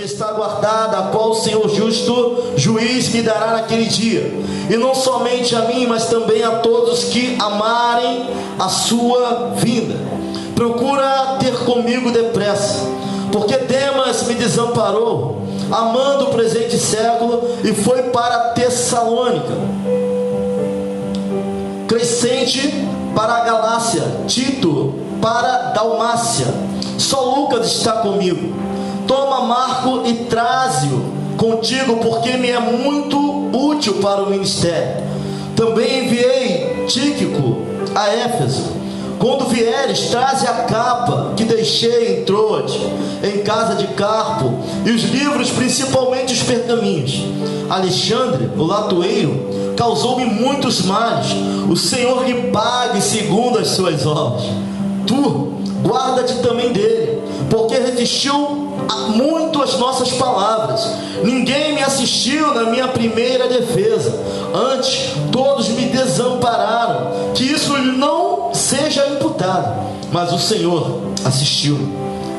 está guardada, a qual o Senhor justo juiz me dará naquele dia, e não somente a mim, mas também a todos que amarem a sua vinda. Procura ter comigo depressa, porque Demas me desamparou, amando o presente século, e foi para Tessalônica. Crescente para a Galácia, Tito para Dalmácia. Só Lucas está comigo. Toma Marco e traze-o contigo, porque me é muito útil para o ministério. Também enviei Tíquico a Éfeso. Quando vieres, traze a capa que deixei em Troade, em casa de Carpo, e os livros, principalmente os pergaminhos. Alexandre, o latoeiro, causou-me muitos males. O Senhor lhe pague segundo as suas obras. Tu, guarda-te também dele, porque resistiu muito às nossas palavras. Ninguém me assistiu na minha primeira defesa. Antes, todos me desampararam. Que isso não seja imputado. Mas o Senhor assistiu,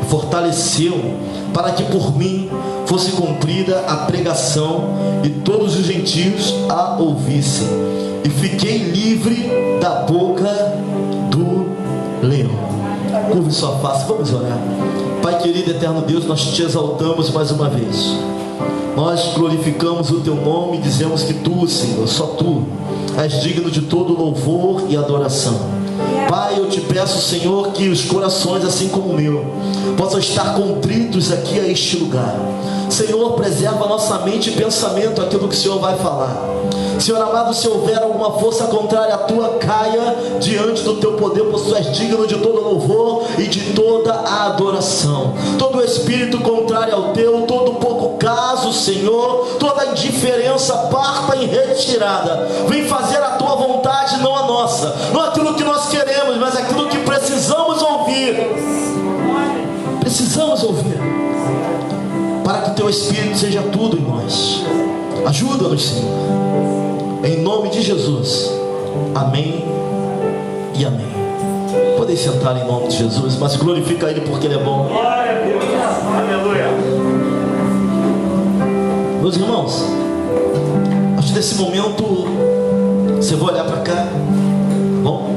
fortaleceu-me, para que por mim fosse cumprida a pregação e todos os gentios a ouvissem. E fiquei livre da boca do leão. Curve sua face, vamos orar. Pai querido, eterno Deus, nós te exaltamos mais uma vez. Nós glorificamos o teu nome e dizemos que tu, Senhor, só tu és digno de todo louvor e adoração. Pai, eu te peço, Senhor, que os corações, assim como o meu, possam estar contritos aqui a este lugar. Senhor, preserva a nossa mente e pensamento, aquilo que o Senhor vai falar. Senhor amado, se houver alguma força contrária à tua, caia diante do teu poder, pois tu és digno de todo louvor e de toda a adoração. Todo espírito contrário ao teu, todo pouco caso, Senhor, toda indiferença, parta em retirada. Vem fazer a tua vontade, não a nossa. Não aquilo que nós queremos, mas aquilo que precisamos ouvir. Precisamos ouvir, para que o teu Espírito seja tudo em nós. Ajuda-nos, Senhor, em nome de Jesus. Amém e amém. Podem sentar em nome de Jesus, mas glorifica Ele porque Ele é bom. Glória a Deus. Aleluia. Meus irmãos, acho que nesse momento você vai olhar para cá. Bom,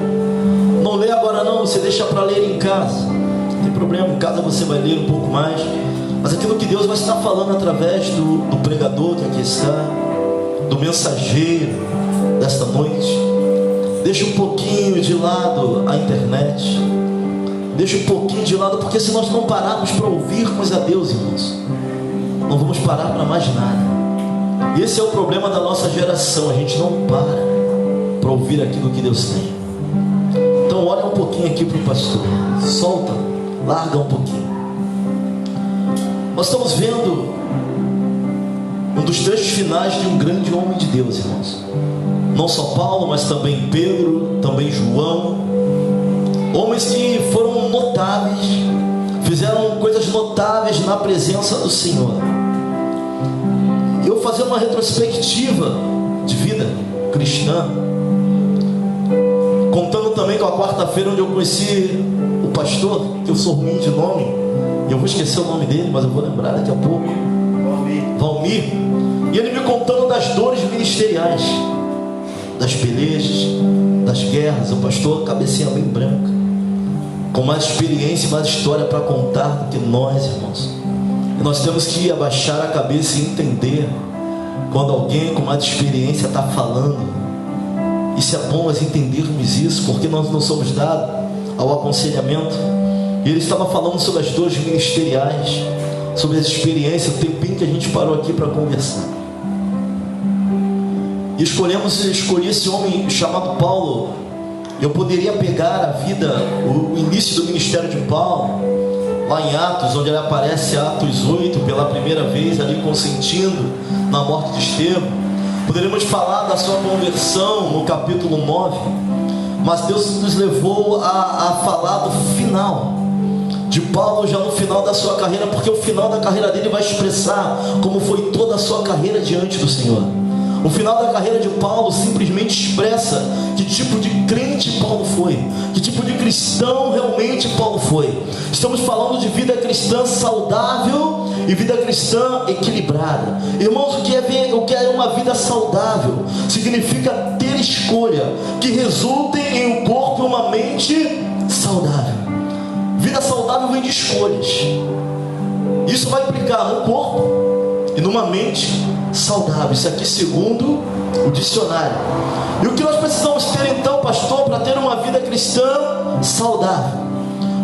não lê agora não, você deixa para ler em casa. Não tem problema, em casa você vai ler um pouco mais. Mas aquilo que Deus vai estar falando através do pregador que aqui está, do mensageiro desta noite, deixa um pouquinho de lado a internet, deixa um pouquinho de lado, porque se nós não pararmos para ouvirmos a Deus, irmãos, não vamos parar para mais nada. Esse é o problema da nossa geração, a gente não para ouvir aquilo que Deus tem. Então olha um pouquinho aqui para o pastor, solta, larga um pouquinho. Nós estamos vendo um dos trechos finais de um grande homem de Deus, irmãos. Não só Paulo, mas também Pedro, também João. Homens que foram notáveis, fizeram coisas notáveis na presença do Senhor. Eu fazendo uma retrospectiva de vida cristã, contando também com a quarta-feira onde eu conheci o pastor, que eu sou ruim de nome, eu vou esquecer o nome dele, mas eu vou lembrar daqui a pouco. Valmir. E ele me contando das dores ministeriais, das pelejas, das guerras. O pastor, cabecinha bem branca, com mais experiência e mais história para contar do que nós, irmãos. E nós temos que abaixar a cabeça e entender quando alguém com mais experiência está falando. Isso é bom nós entendermos isso, porque nós não somos dados ao aconselhamento. E ele estava falando sobre as dores ministeriais, sobre as experiências, o tempinho que a gente parou aqui para conversar. E escolhi esse homem chamado Paulo. Eu poderia pegar a vida, o início do ministério de Paulo, lá em Atos, onde ele aparece, Atos 8, pela primeira vez, ali consentindo na morte de Estevão. Poderíamos falar da sua conversão no capítulo 9, mas Deus nos levou a falar do final de Paulo, já no final da sua carreira, porque o final da carreira dele vai expressar como foi toda a sua carreira diante do Senhor. O final da carreira de Paulo simplesmente expressa que tipo de crente Paulo foi, que tipo de cristão realmente Paulo foi. Estamos falando de vida cristã saudável e vida cristã equilibrada. Irmãos, o que é uma vida saudável? Significa ter escolha que resultem em um corpo e uma mente saudável. Vida saudável vem de escolhas. Isso vai implicar num corpo e numa mente saudável. Isso aqui segundo o dicionário. E o que nós precisamos ter então, pastor, para ter uma vida cristã saudável?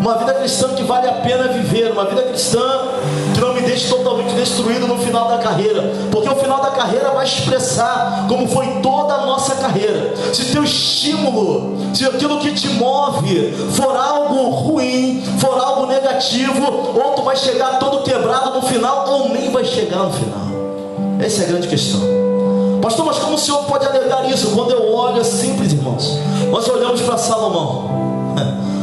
Uma vida cristã que vale a pena viver, uma vida cristã que não me deixe totalmente destruído no final da carreira, porque o final da carreira vai expressar como foi toda a nossa carreira. Se teu estímulo, se aquilo que te move for algo ruim, for algo negativo, ou tu vai chegar todo quebrado no final, ou nem vai chegar no final. Essa é a grande questão. Pastor, mas como o senhor pode alegar isso? Quando eu olho, é simples, irmãos. Nós olhamos para Salomão.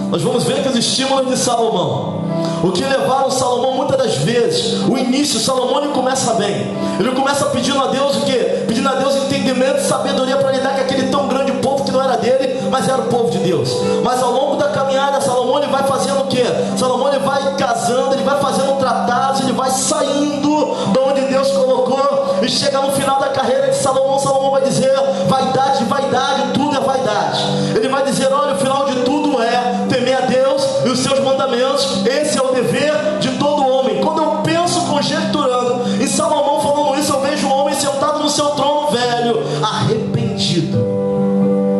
Nós vamos ver que os estímulos de Salomão, o que levaram Salomão muitas das vezes, o início, Salomão ele começa bem. Ele começa pedindo a Deus o quê? Pedindo a Deus entendimento e sabedoria para lidar com aquele tão grande povo que não era dele, mas era o povo de Deus. Mas ao longo da caminhada, Salomão ele vai fazendo o quê? Salomão ele vai casando, ele vai fazendo tratados, ele vai saindo de onde Deus colocou, e chega no final da carreira de Salomão, Salomão vai dizer: vaidade, vaidade, tudo é vaidade. Ele vai dizer: olha, o final de tudo é temer a Deus e os seus mandamentos. Esse é o dever de todo homem. Quando eu penso conjecturando em Salomão falando isso, eu vejo um homem sentado no seu trono velho, arrependido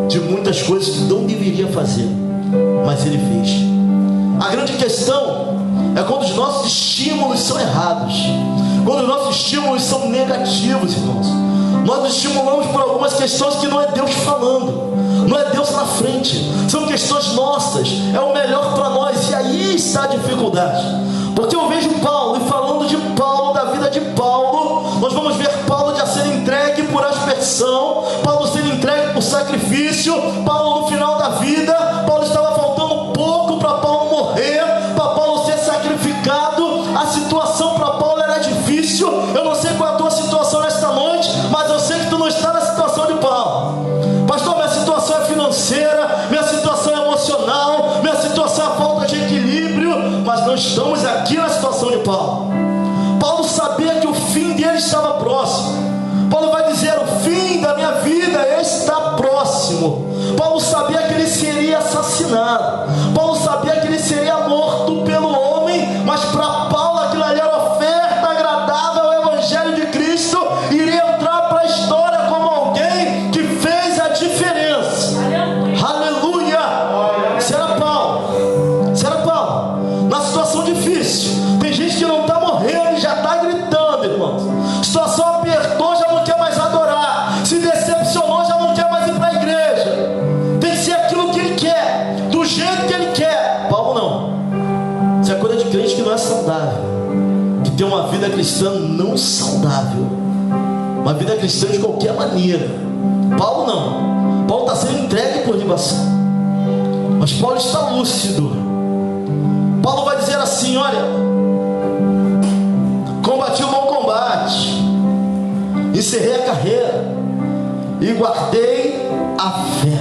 de muitas coisas que não deveria fazer, mas ele fez. A grande questão é quando os nossos estímulos são errados, quando os nossos estímulos são negativos, irmãos. Nós nos estimulamos por algumas questões que não é Deus falando, não é Deus na frente, são questões nossas, é o melhor para nós, e aí está a dificuldade. Porque eu vejo Paulo, e falando de Paulo, da vida de Paulo, nós vamos ver Paulo já ser entregue por aspersão, Paulo ser entregue por sacrifício. Paulo no final da vida, Paulo estava faltando pouco para Paulo morrer, para Paulo ser sacrificado. A situação para Paulo era difícil. Eu não sei qual é a tua situação nesta noite, mas eu sei que tu não está na situação de Paulo. Pastor, minha situação é financeira, minha situação é emocional, minha situação é a falta de equilíbrio, mas não estamos aqui na situação de Paulo. Paulo sabia que o fim dele estava próximo. Paulo vai dizer: o fim da minha vida está próximo. Paulo sabia que ele seria assassinado, Paulo sabia que ele seria morto pelo homem, mas para Paulo aquilo ali era oferta agradável ao Evangelho de Cristo, iria entrar para a história como alguém que fez a diferença. Aleluia! Isso era Paulo, isso era Paulo, na situação difícil. Tem gente que não está morrendo e já está gritando, irmãos. Situação apertou, já não quer mais adorar, se decepcionou, já não quer mais ir para a igreja. Tem que ser aquilo que ele quer, do jeito que ele quer. Paulo não. Isso é coisa de crente que não é saudável, que tem uma vida cristã não saudável, uma vida cristã de qualquer maneira. Paulo não. Paulo está sendo entregue por libação, mas Paulo está lúcido. Paulo vai dizer assim: olha, combati o bom combate, encerrei a carreira e guardei a fé.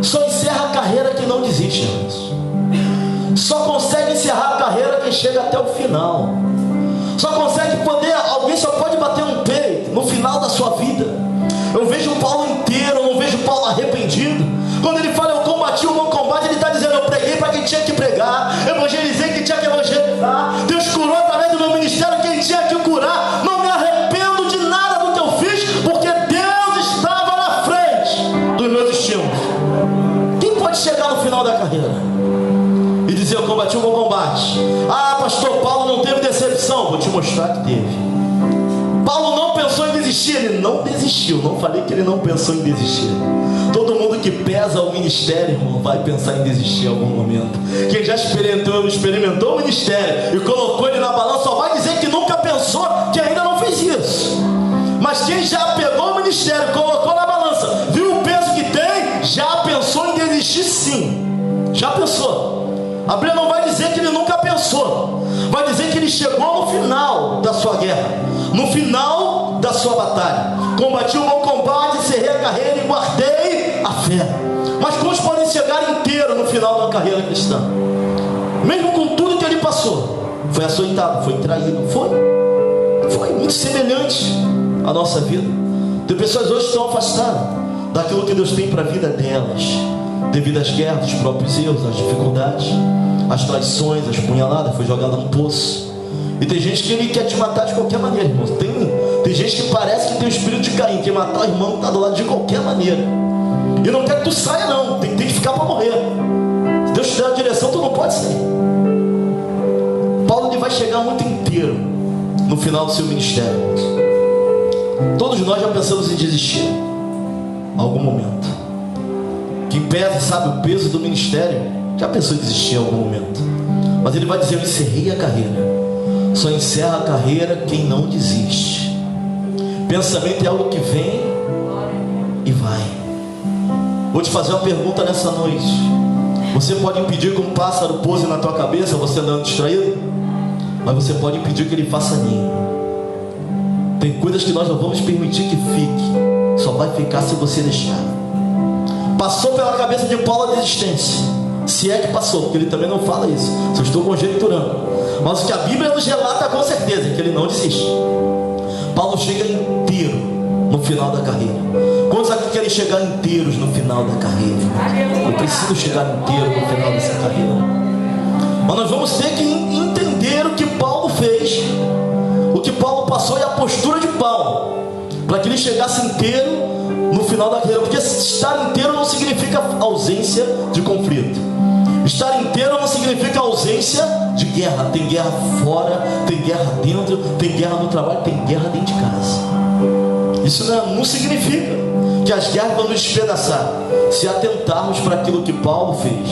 Só encerra a carreira quem não desiste, irmãos. Só consegue encerrar a carreira quem chega até o final. Só consegue poder, alguém só pode bater no peito no final da sua vida. Eu vejo o Paulo inteiro, eu não vejo o Paulo arrependido. Quando ele fala: eu combati o bom combate, ele está dizendo: eu preguei para quem tinha que pregar, evangelizei quem tinha que evangelizar, Deus curou através do meu ministério quem tinha que curar. Não me arrependo de nada do que eu fiz, porque Deus estava na frente dos meus estímulos. Quem pode chegar no final da carreira e dizer: eu combati o bom combate? Ah, pastor, Paulo não teve decepção. Vou te mostrar que teve. Paulo não pensou em desistir, ele não desistiu. Não falei que ele não pensou em desistir. Todo mundo que pesa o ministério, irmão, vai pensar em desistir em algum momento. Quem já experimentou o ministério e colocou ele na balança, só vai dizer que nunca pensou, que ainda não fez isso. Mas quem já pegou o ministério, colocou na balança, viu o peso que tem, já pensou em desistir sim. Já pensou. A Bíblia não vai dizer que ele nunca pensou, vai dizer que ele chegou no final da sua guerra, no final da sua batalha. Combati o bom combate, encerrei a carreira e guardei a fé. Mas quantos podem chegar inteiro no final da carreira cristã? Mesmo com tudo que ele passou, foi açoitado, foi traído, foi muito semelhante à nossa vida. Tem pessoas hoje que estão afastadas daquilo que Deus tem para a vida delas, devido às guerras, aos próprios erros, às dificuldades, às traições, às punhaladas, foi jogada no poço. E tem gente que ele quer te matar de qualquer maneira, irmão. Tem gente que parece que tem o espírito de Caim, quer matar o irmão que está do lado de qualquer maneira. E não quer que tu saia não, tem que ficar para morrer. Se Deus te der a direção, tu não pode sair. Paulo ele vai chegar muito inteiro no final do seu ministério. Todos nós já pensamos em desistir em algum momento. Quem pesa e sabe o peso do ministério já pensou em desistir em algum momento. Mas ele vai dizer: eu encerrei a carreira. Só encerra a carreira quem não desiste. Pensamento é algo que vem e vai. Vou te fazer uma pergunta nessa noite. Você pode impedir que um pássaro pouse na tua cabeça, você andando distraído? Mas você pode impedir que ele faça ninho. Tem coisas que nós não vamos permitir que fique. Só vai ficar se você deixar. Passou pela cabeça de Paulo a desistência, se é que passou, porque ele também não fala isso, só estou conjecturando. Mas o que a Bíblia nos relata com certeza é que ele não desiste. Paulo chega inteiro no final da carreira. Quantos aqui querem chegar inteiros no final da carreira? Eu preciso chegar inteiro no final dessa carreira. Mas nós vamos ter que entender o que Paulo fez, o que Paulo passou e a postura de Paulo, para que ele chegasse inteiro no final da carreira. Porque estar inteiro não significa ausência de conflito. Estar inteiro não significa ausência de guerra. Tem guerra fora, tem guerra dentro, tem guerra no trabalho, tem guerra dentro de casa. Isso não significa que as guerras vão nos despedaçar, se atentarmos para aquilo que Paulo fez,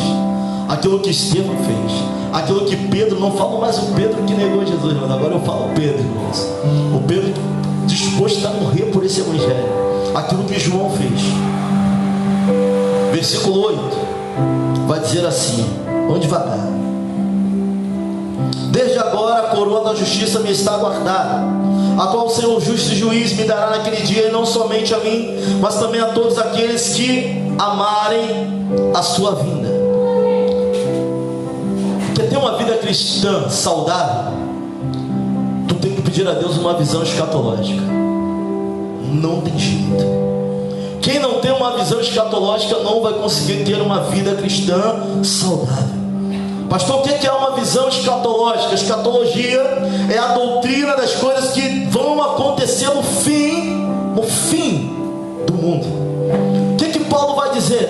aquilo que Estevão fez, aquilo que Pedro, não falo mais o Pedro que negou Jesus, mas agora eu falo o Pedro, irmãos. O Pedro disposto a morrer por esse evangelho, aquilo que João fez. Versículo 8 vai dizer assim, vamos devagar: desde agora a coroa da justiça me está guardada, a qual o Senhor justo e juiz me dará naquele dia, e não somente a mim, mas também a todos aqueles que amarem a sua vinda. Quer ter uma vida cristã saudável? Tu tem que pedir a Deus uma visão escatológica. Não tem jeito. Quem não tem uma visão escatológica não vai conseguir ter uma vida cristã saudável. Pastor, o que é uma visão escatológica? Escatologia é a doutrina das coisas que vão acontecer no fim do mundo. O que Paulo vai dizer?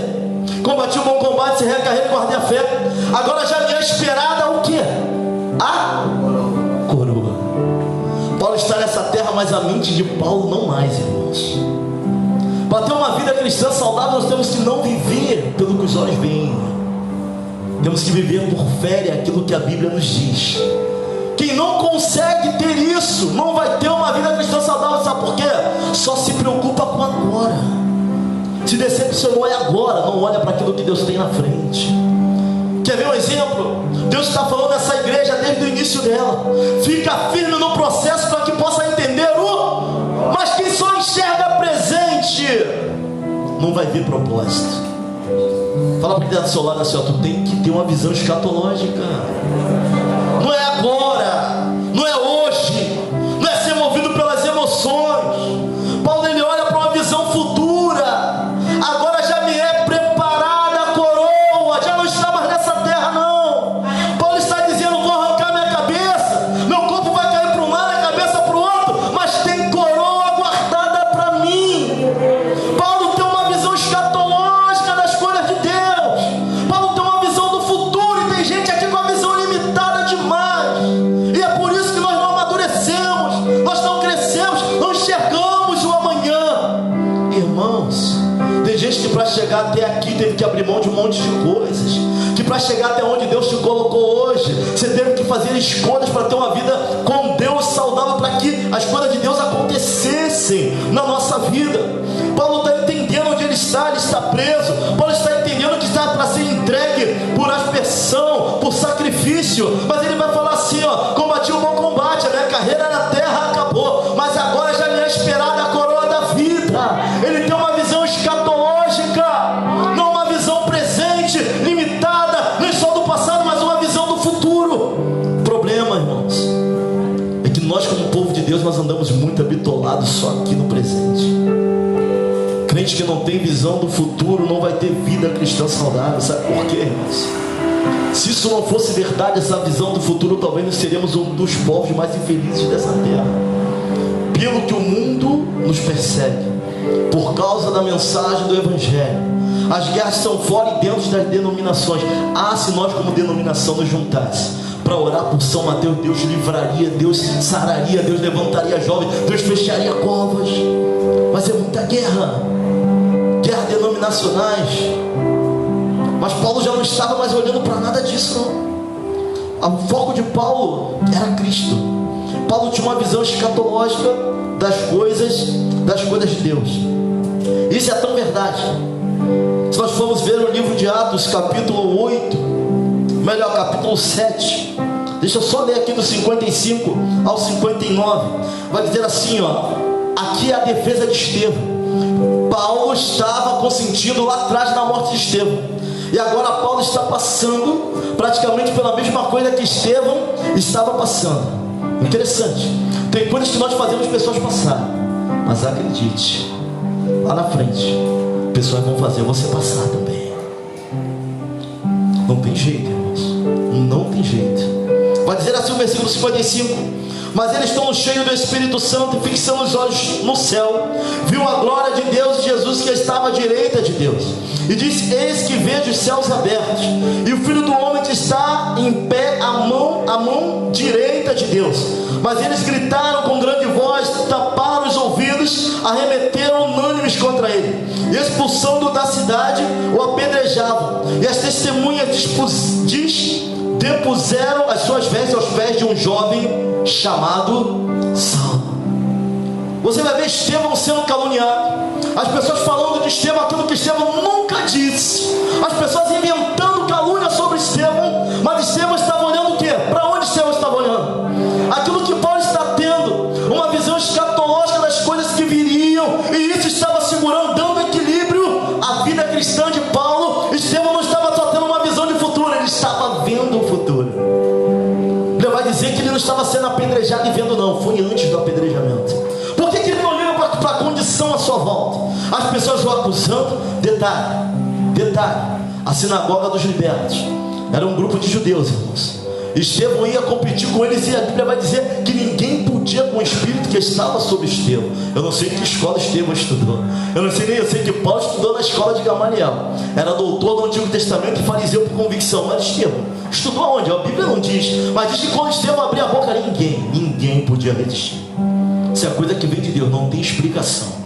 Combati o bom combate, encerrei a carreira e guardei a fé. Agora já me é esperada o que? A coroa. Paulo está nessa terra, mas a mente de Paulo não mais, irmãos. Para ter uma vida cristã saudável, nós temos que não viver pelo que os olhos veem. Temos que viver por fé, é aquilo que a Bíblia nos diz. Quem não consegue ter isso, não vai ter uma vida cristã saudável. Sabe por quê? Só se preocupa com agora. Se decepcionou é agora, não olha para aquilo que Deus tem na frente. Quer ver um exemplo? Deus está falando dessa igreja desde o início dela. Fica firme no processo para que possa entender mas quem só enxerga presente não vai ver propósito. Fala para quem está do seu lado assim, ó, tu tem que ter uma visão escatológica. Não é agora, não é hoje, não é ser movido pelas emoções. Paulo ele olha para uma visão futura. Agora já me é preparada a coroa, já não está mais nessa terra não. Paulo está dizendo, vou arrancar minha cabeça, meu corpo vai cair para um lado, a cabeça para o outro, mas tem coroa guardada para mim. Paulo tem uma visão escatológica das coisas de Deus. Paulo tem uma visão do futuro, e tem gente aqui com a visão limitada demais. E é por isso que nós não amadurecemos, nós não crescemos, não enxergamos o amanhã. Irmãos, tem gente que para chegar até aqui teve que abrir mão de um monte de coisas, que para chegar até onde Deus te colocou hoje, você teve que fazer escolhas para ter uma vida com Deus saudável, para que as coisas de Deus acontecessem na nossa vida. Paulo está entendendo onde ele está preso. Paulo está entendendo que está para ser entregue por aspersão, por sacrifício. Mas ele vai falar assim, ó, combati o bom combate, a minha carreira na terra acabou, mas agora já me é esperado nós andamos muito habitolados só aqui no presente. Crente que não tem visão do futuro não vai ter vida cristã saudável. Sabe por quê, irmãos? Se isso não fosse verdade, essa visão do futuro, talvez nós seríamos um dos povos mais infelizes dessa terra. Pelo que o mundo nos persegue, por causa da mensagem do Evangelho, as guerras são fora e dentro das denominações. Se nós como denominação nos juntássemos para orar por São Mateus, Deus livraria, Deus sararia, Deus levantaria jovens, Deus fecharia covas. Mas é muita guerra, guerras denominacionais. Mas Paulo já não estava mais olhando para nada disso, não. O foco de Paulo era Cristo. Paulo tinha uma visão escatológica das coisas de Deus. Isso é tão verdade. Se nós formos ver o livro de Atos, capítulo 8, melhor, capítulo 7, deixa eu só ler aqui do 55 ao 59, vai dizer assim, aqui é a defesa de Estevão. Paulo estava consentindo lá atrás na morte de Estevão, e agora Paulo está passando praticamente pela mesma coisa que Estevão estava passando. Interessante, tem coisas que nós fazemos pessoas passarem, mas acredite, lá na frente pessoas vão fazer você passar também. Não tem jeito, irmãos, não tem jeito. Vai dizer assim o versículo 55: mas eles estão cheios do Espírito Santo e fixando os olhos no céu, viu a glória de Deus e Jesus que estava à direita de Deus, e disse: eis que vejo os céus abertos, e o Filho do Homem que está em pé à mão direita de Deus. Mas eles gritaram com grande voz, taparam os ouvidos, arremeteram unânimes contra ele, e expulsando-o da cidade, o apedrejavam. E as testemunhas depuseram as suas vestes aos pés de um jovem chamado Saulo. Você vai ver Estevão sendo caluniado, as pessoas falando de Estevão aquilo que Estevão nunca disse, as pessoas inventando calúnia sobre Estevão. Mas Estevão estava olhando o quê? Para onde Estevão estava olhando? Aquilo que Paulo está tendo, uma visão escatológica das coisas que viriam, e isso estava segurando, dando equilíbrio à vida cristã de Paulo. Estevão não estava só tendo uma visão de futuro, ele estava vendo o futuro. Ele vai dizer que ele não estava sendo apedrejado e vendo, não, foi antes do apedrejamento. Por que ele não olhou para a condição à sua volta? As pessoas o acusando. Detalhe, a sinagoga dos libertos era um grupo de judeus, irmãos. Estevão ia competir com eles, e a Bíblia vai dizer que ninguém podia com o espírito que estava sobre Estevão. Eu não sei em que escola Estevão estudou, eu sei que Paulo estudou na escola de Gamaliel, era doutor do Antigo Testamento e fariseu por convicção. Mas Estevão estudou aonde? A Bíblia não diz, mas diz que quando Estevão abria a boca, ninguém podia resistir. Isso é coisa que vem de Deus, não tem explicação.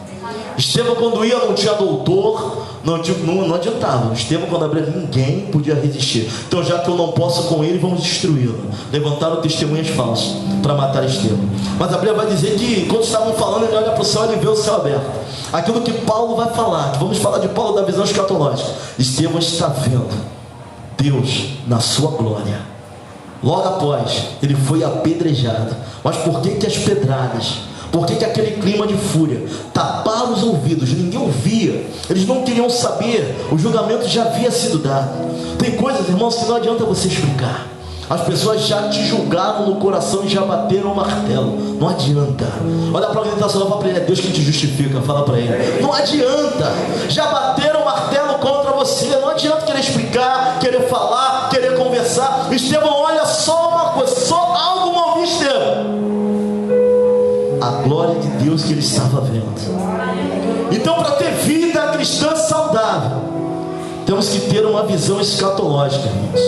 Estevão quando ia não tinha doutor, não adiantava. Estevão quando abria, ninguém podia resistir. Então já que eu não posso com ele, vamos destruí-lo. Levantaram testemunhas falsas para matar Estevão. Mas a Bíblia vai dizer que quando estavam falando, ele olha para o céu e ele vê o céu aberto. Aquilo que Paulo vai falar, vamos falar de Paulo da visão escatológica. Estevão está vendo Deus na sua glória. Logo após, ele foi apedrejado. Mas por que as pedradas? Por que aquele clima de fúria? Taparam os ouvidos, ninguém ouvia, eles não queriam saber, o julgamento já havia sido dado. Tem coisas, irmãos, que não adianta você explicar. As pessoas já te julgaram no coração e já bateram o martelo. Não adianta. Olha para alguém que está falando, fala para ele: é Deus que te justifica. Fala para ele, não adianta. Já bateram o martelo contra você. Não adianta querer explicar, querer falar, querer conversar. Estevão, olha só uma coisa, só algo movia Estevão: a glória de Deus que ele estava vendo. Então, para ter vida cristã saudável, temos que ter uma visão escatológica, irmãos.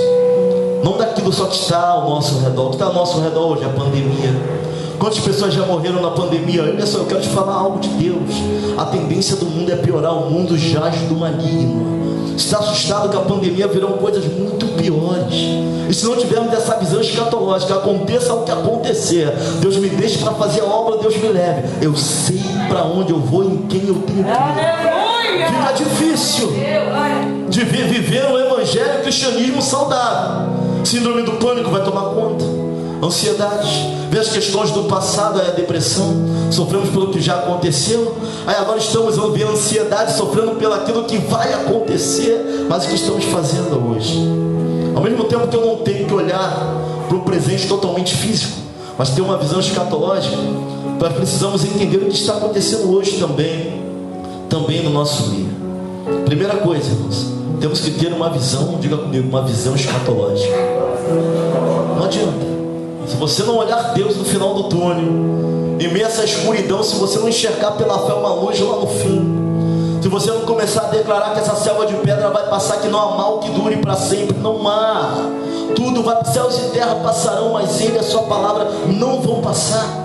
Não daquilo só que está ao nosso redor. O que está ao nosso redor hoje é a pandemia. Quantas pessoas já morreram na pandemia? Olha só, eu quero te falar algo de Deus. A tendência do mundo é piorar. O mundo jaz do maligno. Está assustado que a pandemia virão coisas muito piores. E se não tivermos essa visão escatológica, aconteça o que acontecer, Deus me deixe para fazer a obra, Deus me leve. Eu sei para onde eu vou, em quem eu tenho que ir. Fica difícil de viver o evangelho e o cristianismo saudável. Síndrome do pânico vai tomar conta, ansiedade, ver as questões do passado, a depressão, sofremos pelo que já aconteceu, aí agora estamos vendo ansiedade, sofrendo pelo aquilo que vai acontecer. Mas o que estamos fazendo hoje? Ao mesmo tempo que eu não tenho que olhar para o presente totalmente físico, mas ter uma visão escatológica, Nós precisamos entender o que está acontecendo hoje também no nosso meio. Primeira coisa, irmãos, temos que ter uma visão, diga comigo, uma visão escatológica. Não adianta. Se você não olhar Deus no final do túnel, em meio a essa escuridão, se você não enxergar pela fé uma luz lá no fim, se você não começar a declarar que essa selva de pedra vai passar, que não há mal que dure para sempre, não há. Tudo vai, céus e terra passarão, mas Ele e a sua palavra não vão passar.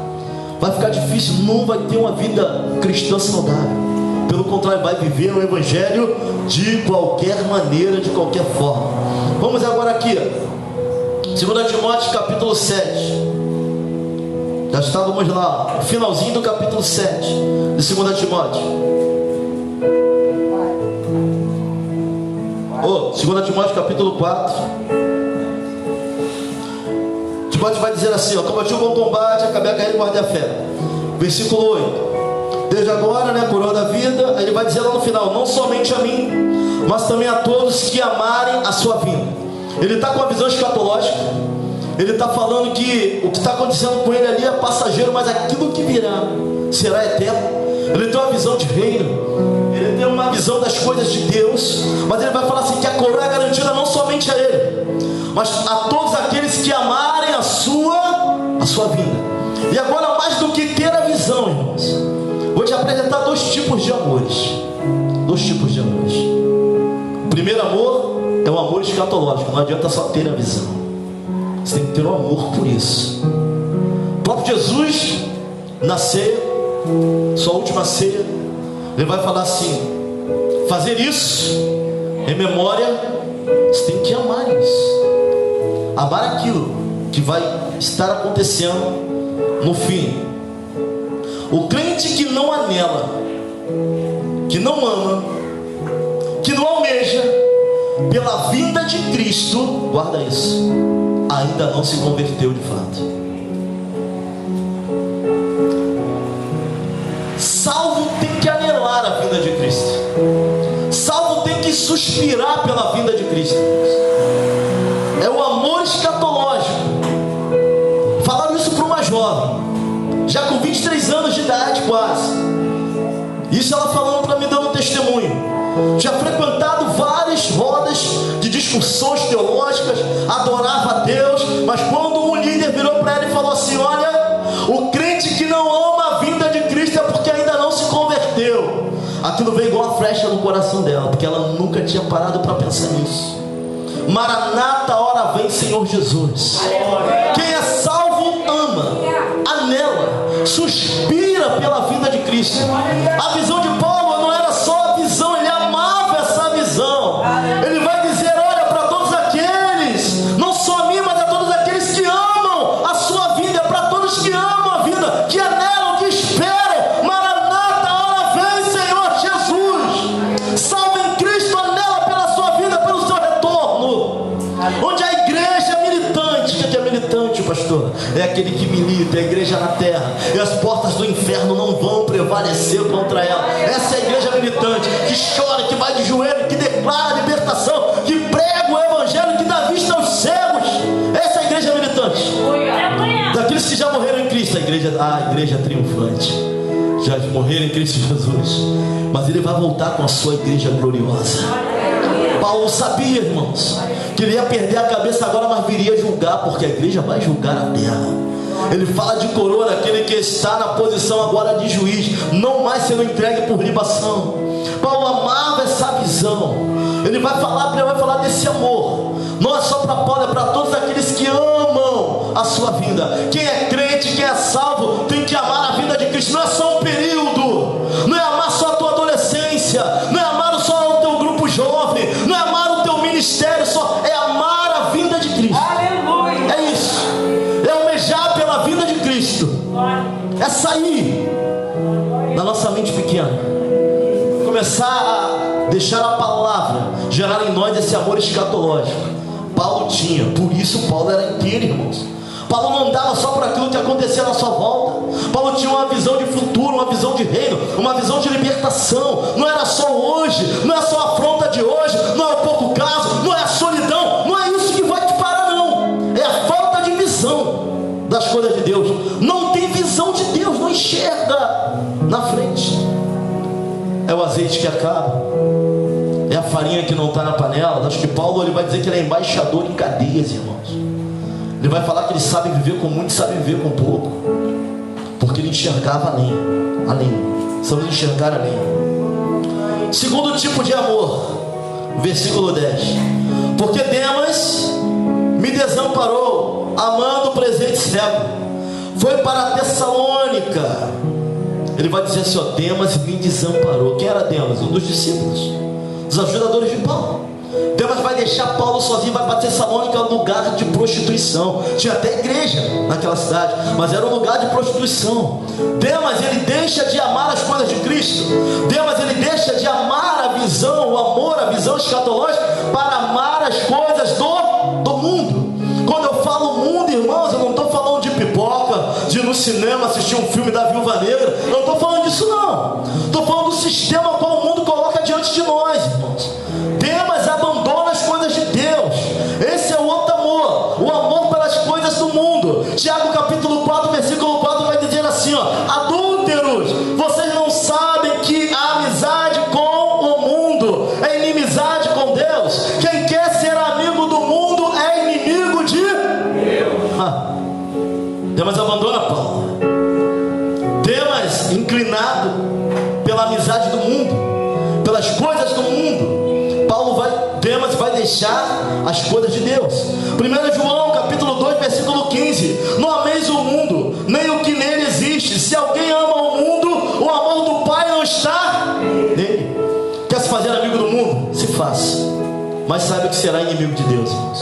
Vai ficar difícil, não vai ter uma vida cristã saudável. Pelo contrário, vai viver o Evangelho de qualquer maneira, de qualquer forma. Vamos agora aqui, 2 Timóteo capítulo 7. Já estávamos lá, finalzinho do capítulo 7 de 2 Timóteo. 2 Timóteo capítulo 4. Timóteo vai dizer assim, combati o bom combate, acabei a carreira e guardei a fé. Versículo 8. Desde agora, coroa da vida. Aí ele vai dizer lá no final, não somente a mim, mas também a todos que amarem a sua vinda. Ele está com a visão escatológica. Ele está falando que o que está acontecendo com ele ali é passageiro, mas aquilo que virá será eterno. Ele tem uma visão de reino, ele tem uma visão das coisas de Deus, mas ele vai falar assim, que a coroa é garantida não somente a ele, mas a todos aqueles que amarem a sua vinda. E agora, mais do que ter a visão, irmãos, vou te apresentar dois tipos de amores. Dois tipos de amores. O primeiro amor é o amor escatológico. Não adianta só ter a visão, você tem que ter um amor por isso. O próprio Jesus, na ceia, sua última ceia, ele vai falar assim: fazer isso em memória, você tem que amar isso, amar aquilo que vai estar acontecendo no fim. O crente que não anela, que não ama, que não almeja pela vinda de Cristo, guarda isso, ainda não se converteu de fato. Salvo tem que anelar a vinda de Cristo. Salvo tem que suspirar pela vinda de Cristo. É o amor escatológico. Falaram isso para uma jovem, já com 23 anos de idade quase. Isso ela falando para mim, dando testemunho. Já frequentado várias rodas de discussões teológicas, adorava a Deus, mas quando um líder virou para ela e falou assim: olha, o crente que não ama a vinda de Cristo é porque ainda não se converteu. Aquilo veio igual uma flecha no coração dela, porque ela nunca tinha parado para pensar nisso. Maranata, a hora vem, Senhor Jesus. Quem é salvo ama, anela, suspira pela vinda de Cristo. A visão de Paulo não era só a visão, ele amava essa visão. Ele vai dizer: olha, para todos aqueles, não só a mim, mas a todos aqueles que amam a sua vida, é para todos que amam a vida, que anelam, que esperam. Maranata, a hora vem, Senhor Jesus. Salve em Cristo, anela pela sua vida, pelo seu retorno. Onde a igreja é militante. O que é militante, pastor? É aquele que milita, é a igreja na terra, e as portas do inferno não vão prevalecer contra ela. Essa é a igreja militante, que chora, que vai de joelho, que declara a libertação, que prega o evangelho, que dá vista aos cegos. Essa é a igreja militante. Daqueles que já morreram em Cristo, a igreja triunfante, já morreram em Cristo Jesus, mas ele vai voltar com a sua igreja gloriosa. Paulo sabia, irmãos, que ele ia perder a cabeça agora, mas viria julgar, porque a igreja vai julgar a terra. Ele fala de coroa daquele que está na posição agora de juiz, não mais sendo entregue por libação. Paulo amava essa visão. Ele vai falar desse amor. Não é só para Paulo, é para todos aqueles que amam a sua vinda. Quem é crente, quem é salvo, tem que amar a vinda de Cristo. Não é só um período, não é amar só a tua adolescência, não é amar só o teu grupo jovem, não é amar o teu ministério só, é amar a vinda de Cristo. Aleluia. É isso, é almejar pela vinda de Cristo, é sair da nossa mente pequena, começar a deixar a palavra gerar em nós esse amor escatológico. Paulo tinha, por isso Paulo era inteiro, irmãos. Paulo não andava só por aquilo que acontecia na sua volta. Paulo tinha uma visão de futuro, uma visão de reino, uma visão de libertação. Não era só hoje, não é só a afronta de hoje, não é o pouco caso, não é a solidão, não é isso que vai te parar, não. É a falta de visão das coisas de Deus. Não tem visão de Deus, não enxerga enxerga na frente. É o azeite que acaba, é a farinha que não está na panela. Acho que Paulo ele vai dizer que ele é embaixador em cadeias, irmãos. Ele vai falar que ele sabe viver com muito e sabe viver com pouco, porque ele enxergava além. Precisamos enxergar além. Segundo tipo de amor, versículo 10: porque Demas me desamparou, amando o presente cego, foi para Tessalônica. Ele vai dizer assim, ó, Demas me desamparou. Quem era Demas? Um dos discípulos, dos ajudadores de Paulo. Demas vai deixar Paulo sozinho, vai para Tessalônica, um lugar de prostituição. Tinha até igreja naquela cidade, mas era um lugar de prostituição. Demas, ele deixa de amar as coisas de Cristo. Demas, ele deixa de amar a visão, o amor, a visão escatológica, para amar as coisas do mundo. Quando eu falo mundo, irmãos, eu não estou falando de pipoca, de ir no cinema assistir um filme da Viúva Negra. Eu não estou falando disso, não. Estou falando do sistema qual o mundo coloca diante de nós, irmãos. Demas abandona as coisas de Deus. Esse é o outro amor, o amor pelas coisas do mundo. Tiago capítulo 4, versículo 4 vai dizer assim, ó: adúlteros, vocês não sabem que a amizade com o mundo é inimizade com Deus? Quem quer ser amigo do mundo é inimigo de Deus. Demas abandona Paulo. Demas, inclinado pela amizade do mundo, pelas coisas do mundo, Demas vai deixar as coisas de Deus. 1 João capítulo 2, versículo 15: não ameis o mundo, nem o que nele existe. Se alguém ama o mundo, o amor do Pai não está nele. Quer se fazer amigo do mundo? Se faça, mas saiba que será inimigo de Deus, irmãos.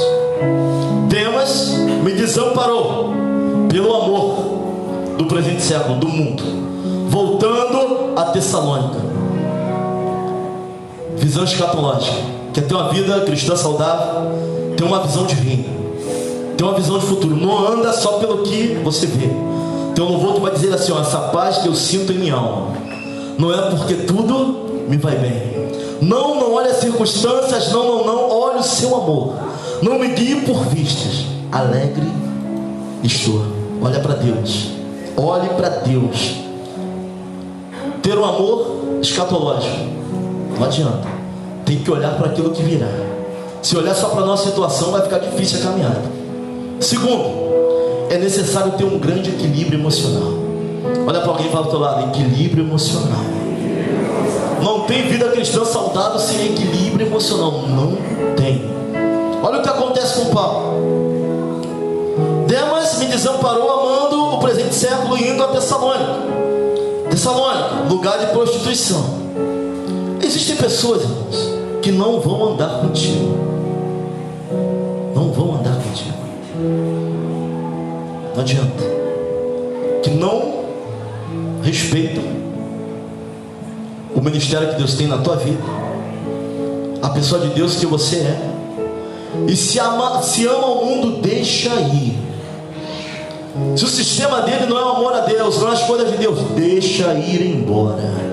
Demas me desamparou pelo amor do presente século, do mundo, voltando a Tessalônica. Visão escatológica. Quer ter uma vida cristã saudável? Tem uma visão de reino, tem uma visão de futuro. Não anda só pelo que você vê. Tem um louvor que vai dizer assim, ó: essa paz que eu sinto em minha alma não é porque tudo me vai bem. Não olhe as circunstâncias, não olhe o seu amor. Não me guie por vistas. Alegre estou. Olha para Deus. Olhe para Deus. Ter um amor escatológico não adianta. Tem que olhar para aquilo que virá. Se olhar só para a nossa situação, vai ficar difícil a caminhada. Segundo, é necessário ter um grande equilíbrio emocional. Olha para alguém e fala do teu lado: equilíbrio emocional. Não tem vida cristã saudável sem equilíbrio emocional. Não tem. Olha o que acontece com Paulo. Demas me desamparou, amando o presente século, e indo a Tessalônica. Tessalônica, lugar de prostituição. Existem pessoas, irmãos, que não vão andar contigo. Não vão andar contigo. Não adianta. Que não respeitam o ministério que Deus tem na tua vida, a pessoa de Deus que você é. E se ama o mundo, deixa ir. Se o sistema dele não é o amor a Deus, não é as coisas de Deus, deixa ir embora.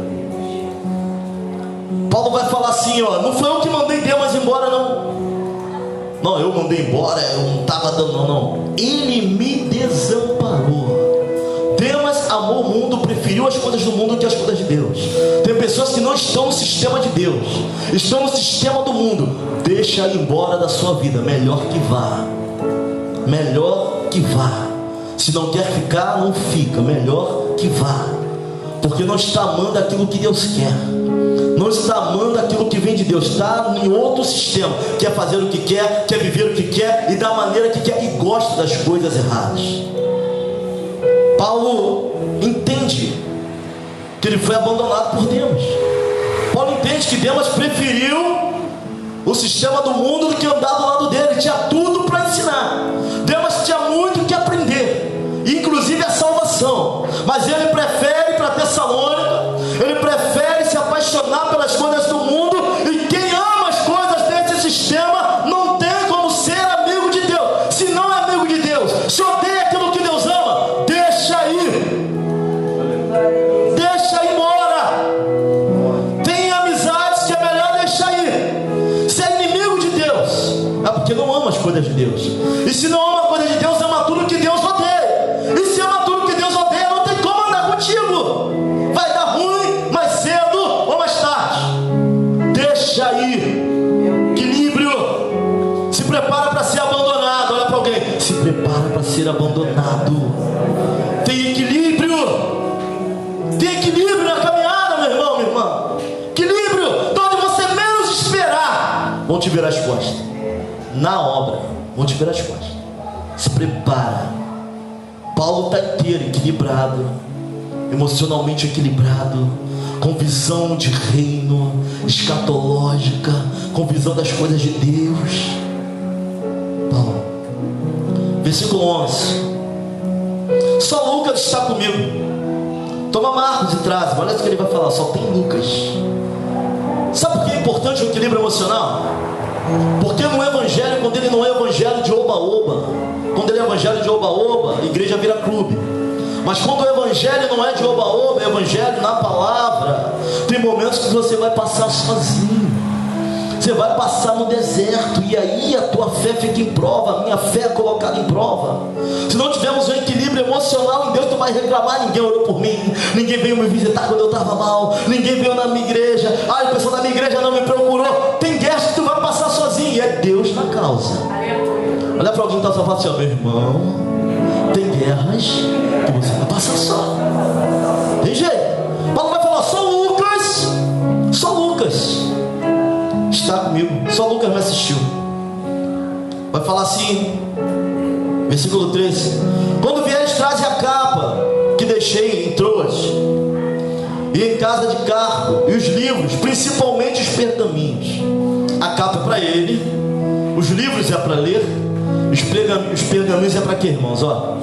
Paulo vai falar assim, ó: não foi eu que mandei Demas embora, não, eu mandei embora, eu não estava dando, não. Ele me desamparou. Demas amou o mundo, preferiu as coisas do mundo que as coisas de Deus. Tem pessoas que não estão no sistema de Deus, estão no sistema do mundo. Deixa ir embora da sua vida, melhor que vá. Melhor que vá. Se não quer ficar, não fica, melhor que vá. Porque não está amando aquilo que Deus quer, não está amando aquilo que vem de Deus, está em outro sistema, quer fazer o que quer viver o que quer e da maneira que quer, e gosta das coisas erradas. Paulo entende que ele foi abandonado por Demas. Paulo entende que Demas preferiu o sistema do mundo do que andar do lado dele. Ele tinha tudo para ensinar. Demas tinha muito que aprender, inclusive a salvação, mas ele prefere ir para Tessalônica. Ele prefere se apaixonar pelas coisas do mundo. E quem ama as coisas desse sistema não tem como ser amigo de Deus. Se não é amigo de Deus, se odeia aquilo que Deus ama, deixa ir. Deixa ir embora. Tem amizades que é melhor deixar ir. Se é inimigo de Deus, é porque não ama as coisas de Deus. E se não ama as coisas de Deus, ama tudo que Deus odeia. E se ama tudo que Deus odeia, não tem como andar contigo. para ser abandonado. Tem equilíbrio. Tem equilíbrio na caminhada, meu irmão, minha irmã. Equilíbrio. Onde você menos esperar, vão te virar as costas. Na obra, vão te virar as costas. Se prepara. Paulo está inteiro equilibrado, emocionalmente equilibrado, com visão de reino, escatológica, com visão das coisas de Deus. Paulo, versículo 11. Só Lucas está comigo. Toma Marcos e traz. Olha o que ele vai falar. Só tem Lucas. Sabe por que é importante o equilíbrio emocional? Porque no evangelho, quando ele não é evangelho de oba-oba, quando ele é evangelho de oba-oba, a igreja vira clube. Mas quando o evangelho não é de oba-oba, é evangelho na palavra, tem momentos que você vai passar sozinho. Você vai passar no deserto, e aí a tua fé fica em prova, a minha fé é colocada em prova. Se não tivermos um equilíbrio emocional em Deus, tu vai reclamar: ninguém orou por mim, ninguém veio me visitar quando eu estava mal, ninguém veio na minha igreja, o pessoal da minha igreja não me procurou. Tem guerras que tu vai passar sozinho, e é Deus na causa. Olha para alguém que está só falando assim: meu irmão, tem guerras que você vai passar só. Tem jeito. Paulo vai falar: só Lucas está comigo, só Lucas me assistiu. Vai falar assim, versículo 13: quando vieres, traze a capa que deixei em Troas e em casa de Carpo, e os livros, principalmente os pergaminhos. A capa é para ele, os livros é para ler, os pergaminhos é para quê, irmãos? Ó,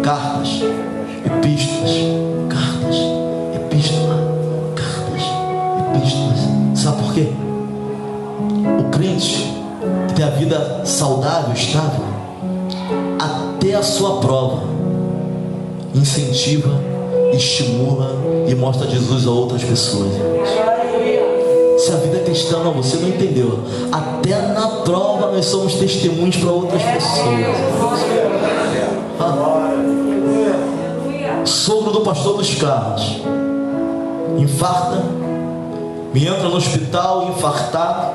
cartas, epístolas, cartas, epístola, cartas, epístolas. Sabe por quê? O crente que tem a vida saudável, estável, até a sua prova incentiva, estimula e mostra Jesus a outras pessoas. Se a vida é cristã, não, você não entendeu. Até na prova nós somos testemunhos para outras pessoas. Sogro do pastor dos carros infarta, me entra no hospital infartado.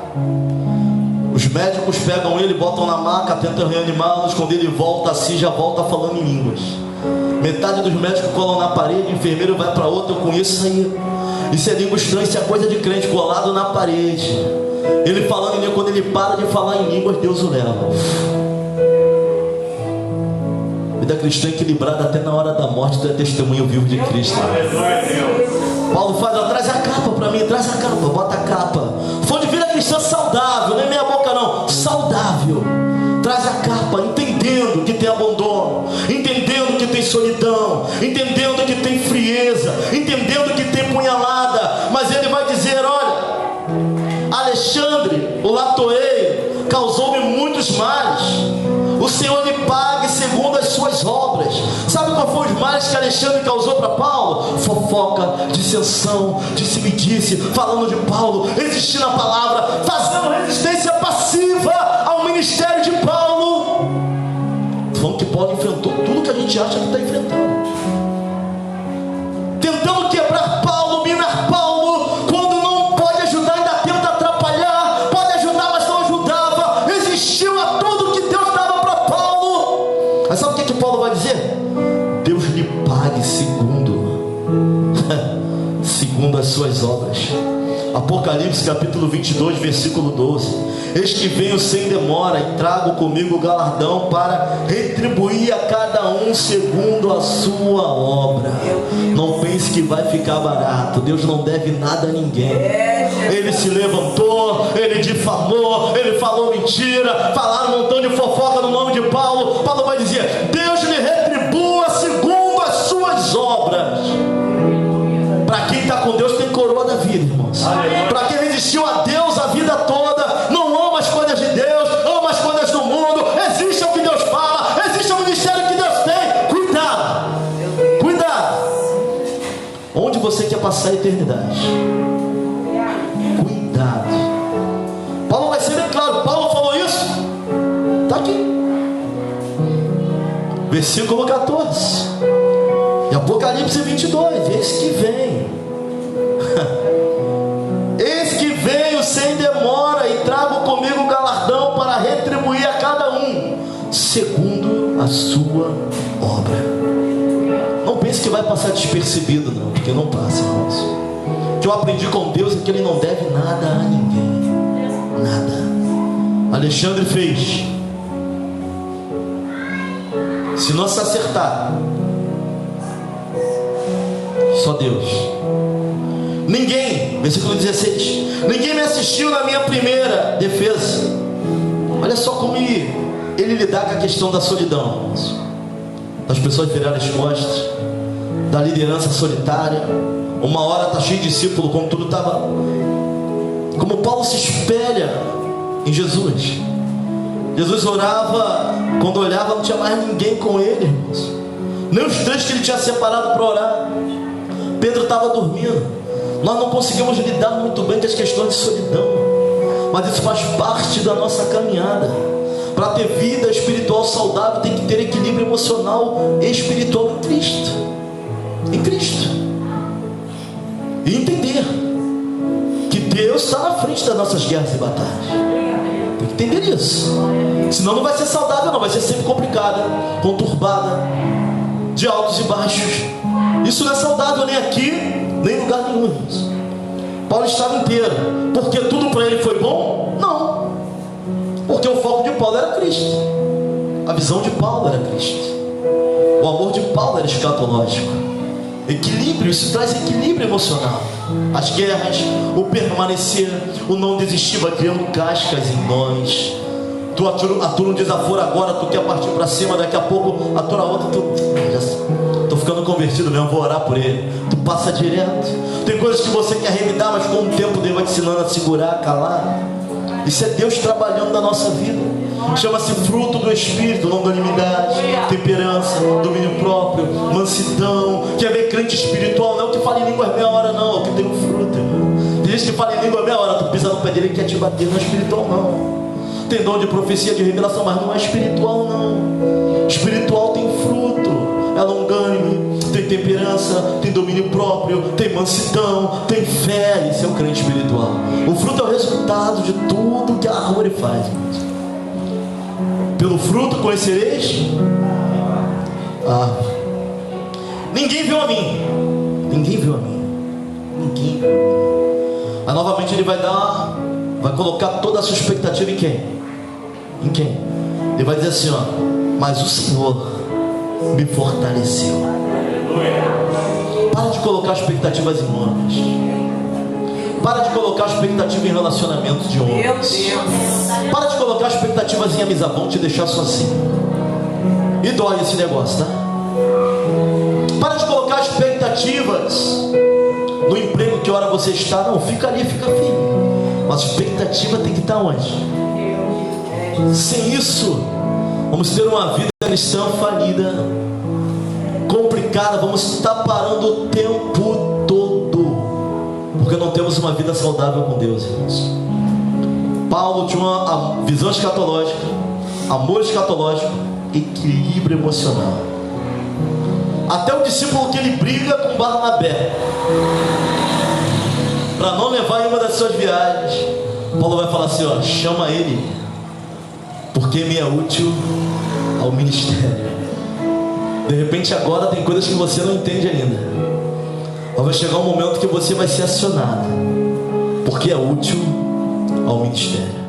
Os médicos pegam ele, botam na maca, tentam reanimá-los. Quando ele volta assim, já volta falando em línguas. Metade dos médicos colam na parede, o enfermeiro vai para outra. Eu conheço isso aí. Isso é língua estranha, isso é coisa de crente, colado na parede. Ele falando em língua, quando ele para de falar em línguas, Deus o leva. Vida cristã equilibrada, até na hora da morte tu é testemunho vivo de Cristo. Paulo faz: traz a capa para mim, traz a capa, bota a capa. Foi de vida cristã saudável, não é meia boca não, saudável. Traz a capa, entendendo que tem abandono, entendendo que tem solidão, entendendo que tem frieza, entendendo que tem punhalada. Mas ele vai dizer: olha, Alexandre, o latoeiro, causou-me muitos males. O Senhor lhe pague segundo as suas obras. Sabe qual foi os males que Alexandre causou para Paulo? Fofoca, dissensão, disse-me-disse, falando de Paulo, resistindo à palavra, fazendo resistência passiva ao ministério de Paulo. Falando que Paulo enfrentou tudo que a gente acha que está enfrentando, tentando quebrar Paulo, minar Paulo. Quando não pode ajudar, ainda tenta atrapalhar. Pode ajudar, mas não ajudava. Resistiu a tudo que Deus dava para Paulo. Mas sabe o que Paulo vai dizer? Deus lhe pague segundo as suas obras. Apocalipse capítulo 22, versículo 12: eis que venho sem demora e trago comigo o galardão para retribuir a cada um segundo a sua obra. Não pense que vai ficar barato. Deus não deve nada a ninguém. Ele se levantou, ele difamou, ele falou mentira, falaram um montão de fofoca no nome de Paulo. Paulo vai dizer: Deus lhe retribua segundo as suas obras. Para quem está com Deus tem coroa da vida, irmãos. Para quem resistiu a Deus a vida toda, não ama as coisas de Deus, ama as coisas do mundo, existe o que Deus fala, existe o ministério que Deus tem. Cuidado, cuidado. Onde você quer passar a eternidade? Cuidado. Paulo vai ser bem claro. Paulo falou isso, está aqui, versículo 14 de Apocalipse 22. Eis que vem, eis que venho sem demora e trago comigo o galardão para retribuir a cada segundo a sua obra. Não pense que vai passar despercebido, não, porque não passa, irmãos. O que eu aprendi com Deus é que Ele não deve nada a ninguém. Nada. Alexandre fez. Se não se acertar, só Deus. Ninguém, versículo 16, ninguém me assistiu na minha primeira defesa. Olha só como ele lidar com a questão da solidão, irmãos. Das pessoas virarem as costas, da liderança solitária. Uma hora está cheio de discípulo, como tudo estava. Como Paulo se espelha em Jesus. Jesus orava, quando olhava não tinha mais ninguém com ele, irmãos. Nem os três que ele tinha separado para orar. Pedro estava dormindo. Nós não conseguimos lidar muito bem com as questões de solidão, mas isso faz parte da nossa caminhada. Para ter vida espiritual saudável, tem que ter equilíbrio emocional e espiritual em Cristo. Em Cristo. E entender que Deus está na frente das nossas guerras e batalhas. Tem que entender isso. Senão não vai ser saudável, não. Vai ser sempre complicada, conturbada, de altos e baixos. Isso não é saudável nem aqui, nem em lugar nenhum, irmãos. Paulo estava inteiro. Porque tudo para ele foi bom? Não. Porque o foco de Paulo era Cristo. A visão de Paulo era Cristo. O amor de Paulo era escatológico. Equilíbrio, isso traz equilíbrio emocional. As guerras, o permanecer, o não desistir vai criando cascas em nós. Tu atura um desaforo agora, tu quer partir para cima, daqui a pouco atura outra, tô ficando convertido mesmo, vou orar por ele. Tu passa direto. Tem coisas que você quer revidar, mas com o tempo Deus vai te ensinando a segurar, a calar. Isso é Deus trabalhando na nossa vida. Chama-se fruto do Espírito: longanimidade, temperança, domínio próprio, mansidão. Quer ver crente espiritual? Não é o que fala em línguas meia hora, não, é o que tem um fruto, irmão. Tem gente que fala em língua meia hora, tu pisa no pé dele e quer te bater. Não é espiritual, não. Tem dom de profecia, de revelação, mas não é espiritual, não. Espiritual tem fruto, é longânime, tem temperança, tem domínio próprio, tem mansidão, tem fé. Esse é o crente espiritual. O fruto é o resultado de tudo que a árvore faz, irmãos. Pelo fruto conhecereis a árvore. Ninguém viu a mim. Ninguém viu a mim. Ninguém viu a mim. Mas novamente ele vai colocar toda a sua expectativa em quem? Em quem? Ele vai dizer assim, ó: mas o Senhor me fortaleceu. Para de colocar expectativas em homens. Para de colocar expectativa em relacionamentos de homens. Para de colocar expectativas em amizade. Vão te deixar sozinho. E dói esse negócio, tá? Para de colocar expectativas no emprego que hora você está. Não, fica ali, fica firme. Mas a expectativa tem que estar onde? Sem isso, vamos ter uma vida cristã falida, complicada. Vamos estar parando o tempo todo, porque não temos uma vida saudável com Deus, irmãos. Paulo tinha uma visão escatológica, amor escatológico, equilíbrio emocional. Até o discípulo que ele briga com Barnabé para não levar em uma das suas viagens, Paulo vai falar assim, ó: chama ele, porque me é útil ao ministério. De repente agora tem coisas que você não entende ainda, mas vai chegar um momento que você vai ser acionado, porque é útil ao ministério.